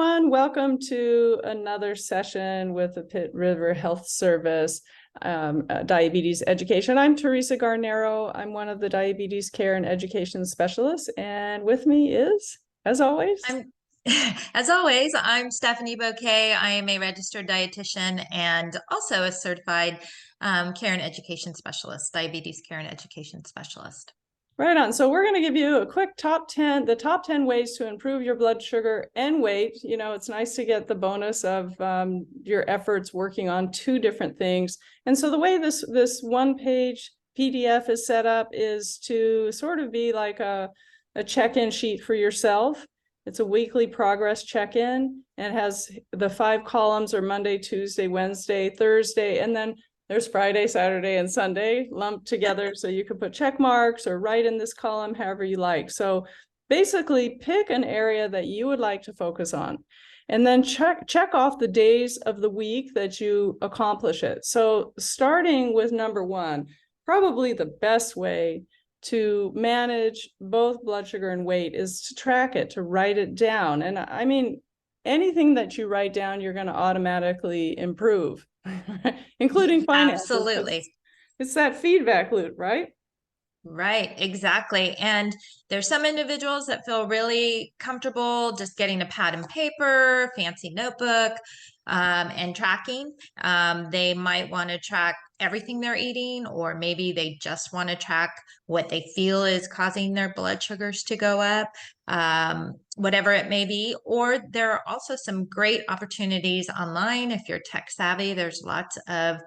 everyone. Welcome to another session with the Pitt River Health Service Diabetes Education. I'm Theresa Garnero. I'm one of the Diabetes Care and Education Specialists. And with me is, as always, I'm Stephanie Bouquet. I am a registered dietitian and also a certified care and education specialist, diabetes care and education specialist. Right on. So we're going to give you a quick the top 10 ways to improve your blood sugar and weight. You know, it's nice to get the bonus of your efforts working on two different things. And so the way this one-page PDF is set up is to sort of be like a check-in sheet for yourself. It's a weekly progress check-in, and it has the 5 columns are Monday, Tuesday, Wednesday, Thursday, and then there's Friday, Saturday, and Sunday lumped together. So you could put check marks or write in this column however you like. So basically pick an area that you would like to focus on, and then check off the days of the week that you accomplish it. So starting with number 1, probably the best way to manage both blood sugar and weight is to track it, to write it down. And I mean, anything that you write down, you're going to automatically improve. Including finances. Absolutely. It's that feedback loop, right? Right, exactly. And there's some individuals that feel really comfortable just getting a pad and paper, fancy notebook, and tracking. They might want to track everything they're eating, or maybe they just want to track what they feel is causing their blood sugars to go up, whatever it may be. Or there are also some great opportunities online. If you're tech savvy, there's lots of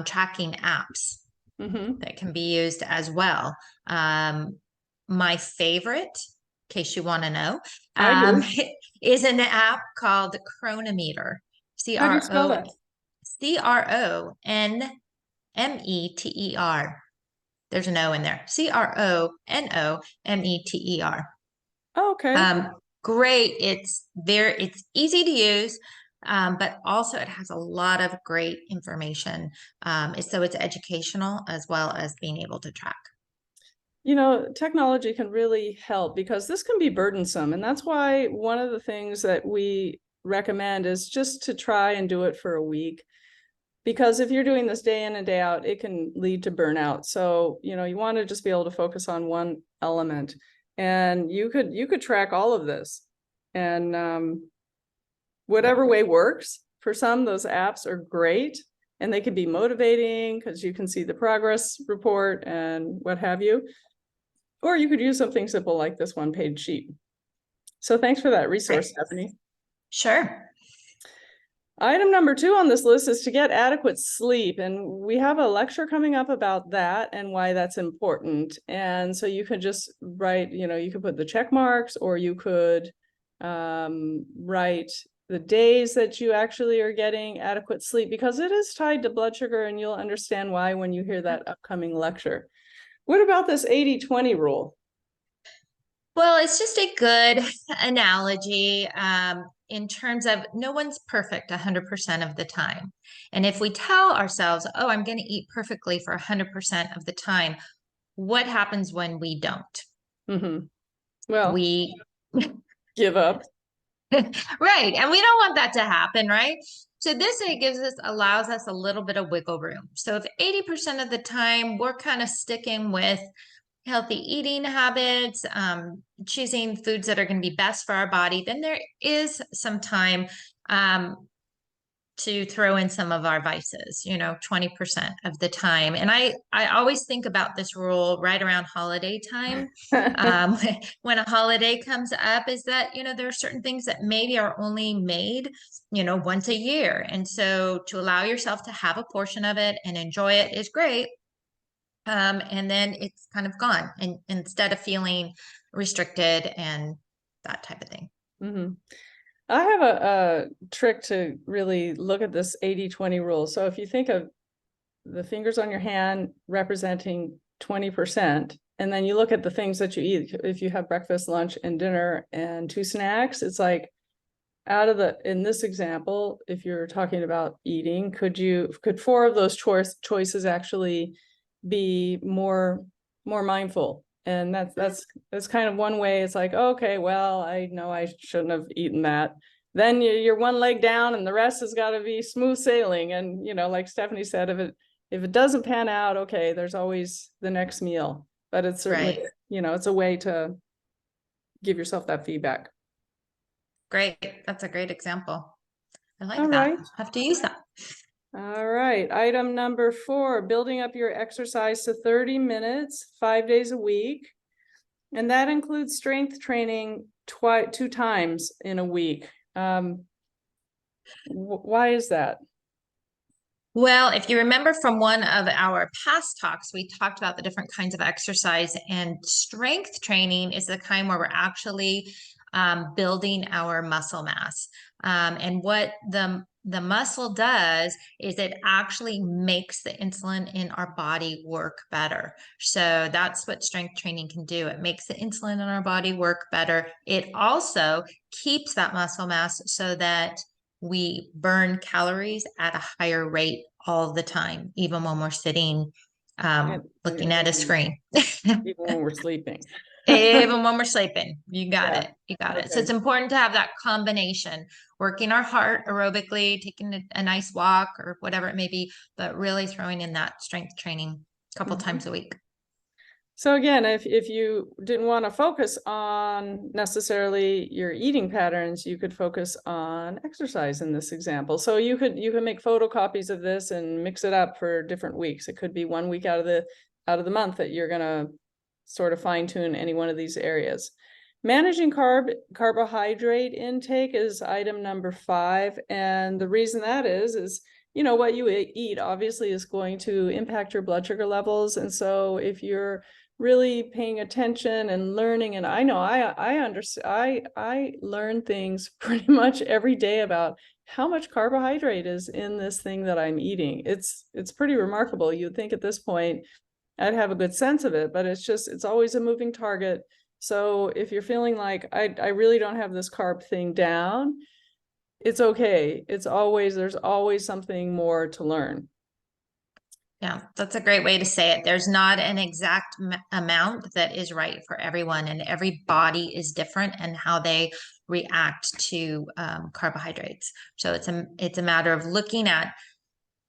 tracking apps that can be used as well. My favorite, in case you want to know, is an app called Chronometer. How do you spell that? Chronometer. There's an O in there. Chronometer. Oh, okay. Great. It's easy to use, but also it has a lot of great information. So it's educational as well as being able to track. You know, technology can really help because this can be burdensome. And that's why one of the things that we recommend is just to try and do it for a week. Because if you're doing this day in and day out, it can lead to burnout. So, you know, you want to just be able to focus on one element. And you could track all of this. And whatever way works. For some, those apps are great. And they can be motivating because you can see the progress report and what have you. Or you could use something simple like this one-page sheet. So thanks for that resource, Stephanie. Sure. Item number 2 on this list is to get adequate sleep. And we have a lecture coming up about that and why that's important. And so you could just write, you know, you could put the check marks, or you could write the days that you actually are getting adequate sleep, because it is tied to blood sugar, and you'll understand why when you hear that upcoming lecture. What about this 80-20 rule? Well, it's just a good analogy in terms of no one's perfect 100% of the time. And if we tell ourselves, oh, I'm going to eat perfectly for 100% of the time, what happens when we don't? Well, we give up. Right. And we don't want that to happen, right? So this allows us a little bit of wiggle room. So if 80% of the time we're kind of sticking with healthy eating habits, choosing foods that are going to be best for our body, then there is some time to throw in some of our vices, 20% of the time. And I always think about this rule right around holiday time. When a holiday comes up, is that, there are certain things that maybe are only made, once a year. And so to allow yourself to have a portion of it and enjoy it is great. And then it's kind of gone, and instead of feeling restricted and that type of thing. I have a trick to really look at this 80-20 rule. So if you think of the fingers on your hand representing 20%, and then you look at the things that you eat, if you have breakfast, lunch, and dinner, and 2 snacks, it's like in this example, if you're talking about eating, could 4 of those choices actually be more mindful? And that's kind of one way. It's like, okay, well, I know I shouldn't have eaten that. then you're one leg down and the rest has got to be smooth sailing. And, like Stephanie said, if it doesn't pan out, okay, there's always the next meal, but it's certainly, Right. it's a way to give yourself that feedback. Great. That's a great example. I like All that. right. Have to use that. All right. Item number 4, building up your exercise to 30 minutes, 5 days a week. And that includes strength training 2 times in a week. Why is that? Well, if you remember from one of our past talks, we talked about the different kinds of exercise, and strength training is the kind where we're actually building our muscle mass. And what the muscle does is it actually makes the insulin in our body work better. So that's what strength training can do. It makes the insulin in our body work better. It also keeps that muscle mass so that we burn calories at a higher rate all the time, even when we're sitting looking at a screen. Even when we're sleeping. Even when we're sleeping. You got Yeah. it. You got it. So Okay. it's important to have that combination, working our heart aerobically, taking a nice walk or whatever it may be, but really throwing in that strength training a couple times a week. So again, if you didn't want to focus on necessarily your eating patterns, you could focus on exercise in this example. So you could make photocopies of this and mix it up for different weeks. It could be 1 week out of the month that you're gonna sort of fine tune any one of these areas. Managing carbohydrate intake is item number 5, and the reason that is what you eat obviously is going to impact your blood sugar levels, and so if you're really paying attention and learning, and I know I understand, I learn things pretty much every day about how much carbohydrate is in this thing that I'm eating. It's pretty remarkable. You'd think at this point I'd have a good sense of it, but it's always a moving target. So if you're feeling like I really don't have this carb thing down, it's okay. There's always something more to learn. Yeah, that's a great way to say it. There's not an exact amount that is right for everyone, and every body is different and how they react to carbohydrates. So it's a matter of looking at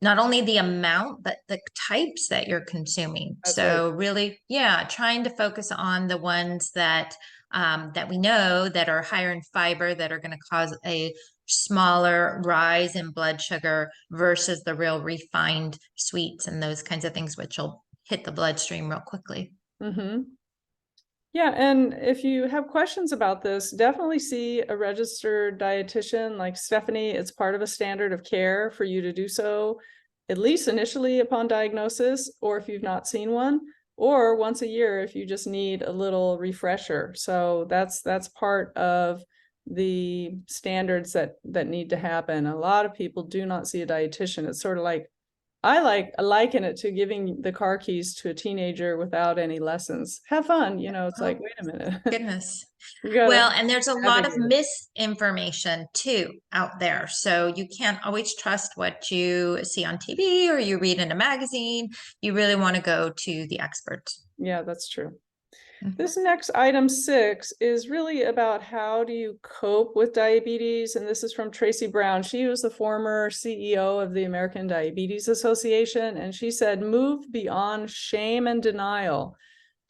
not only the amount, but the types that you're consuming. That's So right. really, yeah, trying to focus on the ones that that we know that are higher in fiber, that are going to cause a smaller rise in blood sugar versus the real refined sweets and those kinds of things, which will hit the bloodstream real quickly. Mm-hmm. Yeah, and if you have questions about this, definitely see a registered dietitian like Stephanie. It's part of a standard of care for you to do so, at least initially upon diagnosis, or if you've not seen one, or once a year if you just need a little refresher. So that's part of the standards that need to happen. A lot of people do not see a dietitian. It's sort of like I liken it to giving the car keys to a teenager without any lessons. Have fun, it's like, wait a minute. Goodness. You gotta Well, and there's a lot of navigate. misinformation too out there. So you can't always trust what you see on TV or you read in a magazine. You really want to go to the experts. Yeah, that's true. Mhm. This next item 6 is really about how do you cope with diabetes. And this is from Tracy Brown. She was the former CEO of the American Diabetes Association. And she said, move beyond shame and denial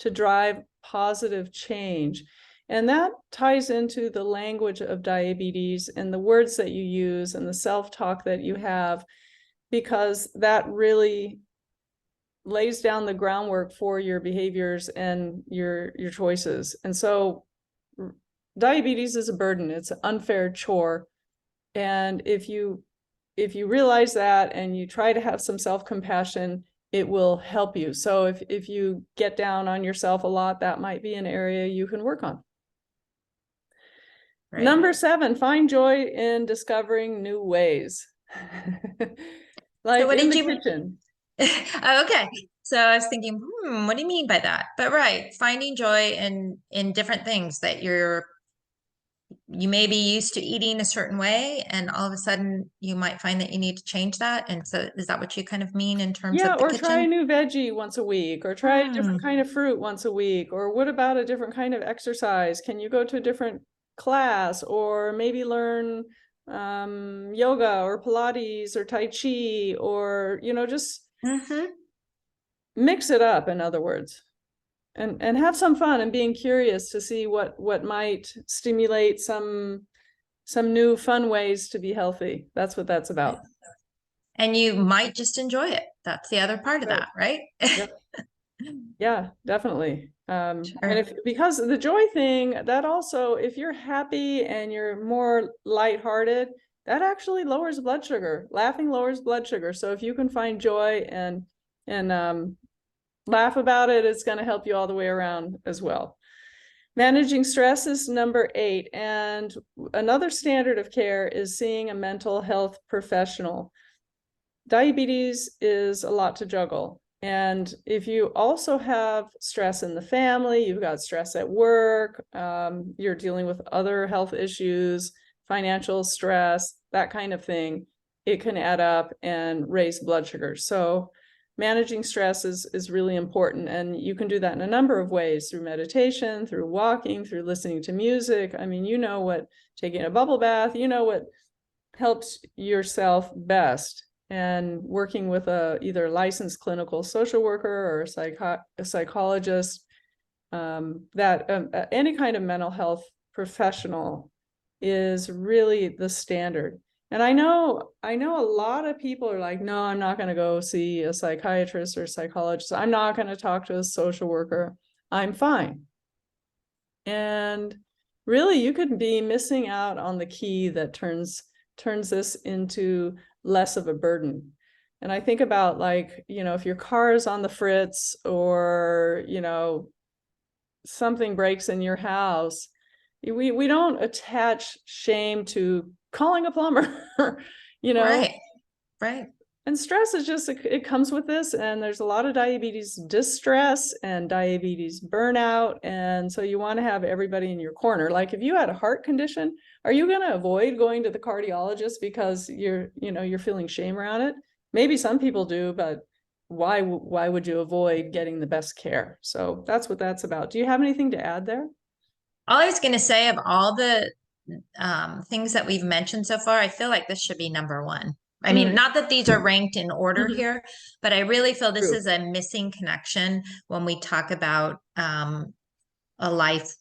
to drive positive change. And that ties into the language of diabetes and the words that you use and the self-talk that you have, because that really lays down the groundwork for your behaviors and your choices. And so diabetes is a burden. It's an unfair chore. And if you realize that and you try to have some self-compassion, it will help you. So if you get down on yourself a lot, that might be an area you can work on. Right. Number 7, find joy in discovering new ways. Like So what in did the you kitchen. Oh, okay. So I was thinking, what do you mean by that? But right, finding joy in different things that you may be used to eating a certain way, and all of a sudden you might find that you need to change that. And so is that what you kind of mean in terms Yeah, of the or try a kitchen? new veggie once a week, or try a different kind of fruit once a week, or what about a different kind of exercise? Can you go to a different class, or maybe learn yoga or Pilates or Tai Chi, or, just mix it up, in other words, and have some fun and being curious to see what might stimulate some new fun ways to be healthy. That's what that's about. And you might just enjoy it. That's the other part of that, right? Yep. Yeah, definitely. And Sure. because the joy thing, that also, if you're happy and you're more lighthearted, that actually lowers blood sugar. Laughing lowers blood sugar. So if you can find joy and laugh about it, it's going to help you all the way around as well. Managing stress is number 8. And another standard of care is seeing a mental health professional. Diabetes is a lot to juggle. And if you also have stress in the family, you've got stress at work, you're dealing with other health issues, financial stress, that kind of thing, it can add up and raise blood sugar. So managing stress is really important. And you can do that in a number of ways, through meditation, through walking, through listening to music. I mean, taking a bubble bath, what helps yourself best. And working with either a licensed clinical social worker or a psychologist, any kind of mental health professional is really the standard. And I know a lot of people are like, no, I'm not going to go see a psychiatrist or psychologist. I'm not going to talk to a social worker. I'm fine. And really, you could be missing out on the key that turns this into less of a burden. And I think about, like, if your car is on the fritz, or, something breaks in your house, we don't attach shame to calling a plumber, Right. And stress is just, it comes with this. And there's a lot of diabetes distress and diabetes burnout. And so you want to have everybody in your corner. Like, if you had a heart condition, are you going to avoid going to the cardiologist because you're feeling shame around it? Maybe some people do, but why would you avoid getting the best care? So that's what that's about. Do you have anything to add there? All I was going to say, of all the things that we've mentioned so far, I feel like this should be number 1. I mean, not that these are ranked in order here, but I really feel this is a missing connection when we talk about a life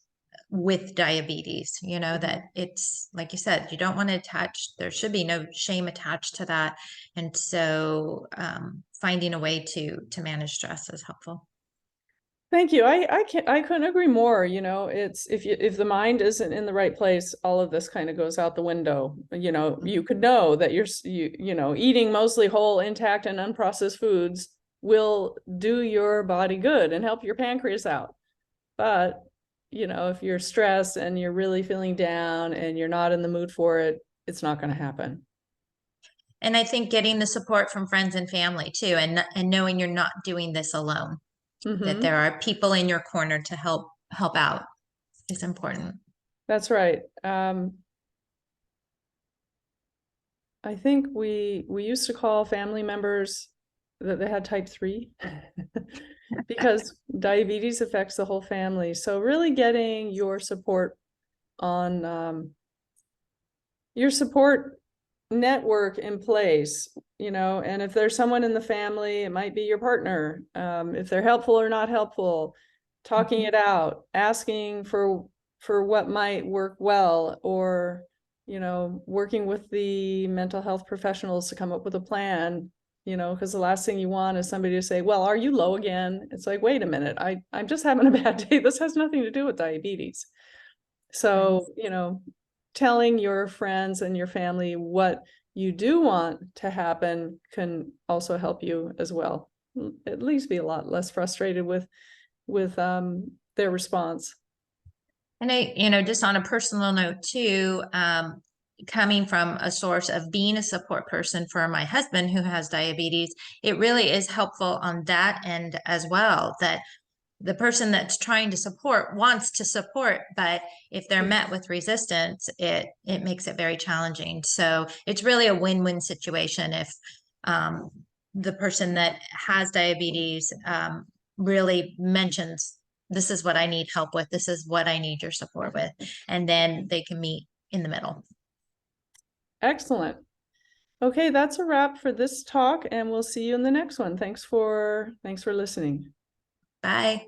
with diabetes, that it's, like you said, you don't want to there should be no shame attached to that. And so finding a way to manage stress is helpful. Thank you. I couldn't agree more. It's, if the mind isn't in the right place, all of this kind of goes out the window. You could know that eating mostly whole, intact, and unprocessed foods will do your body good and help your pancreas out. But, if you're stressed and you're really feeling down and you're not in the mood for it, it's not going to happen. And I think getting the support from friends and family too, and knowing you're not doing this alone. That there are people in your corner to help out is important. That's right. I think we used to call family members that they had type 3 because diabetes affects the whole family. So really getting your support on your support network in place, and if there's someone in the family, it might be your partner, if they're helpful or not helpful, talking it out, asking for what might work well, or working with the mental health professionals to come up with a plan, because the last thing you want is somebody to say, well, are you low again? It's like, wait a minute, I'm just having a bad day. This has nothing to do with diabetes. So, telling your friends and your family what you do want to happen can also help you as well. At least be a lot less frustrated with their response. And just on a personal note too, coming from a source of being a support person for my husband who has diabetes, it really is helpful on that end as well, that the person that's trying to support wants to support, but if they're met with resistance, it makes it very challenging. So it's really a win-win situation if the person that has diabetes really mentions, this is what I need help with, this is what I need your support with, and then they can meet in the middle. Excellent. Okay, that's a wrap for this talk, and we'll see you in the next one. Thanks for listening. Bye.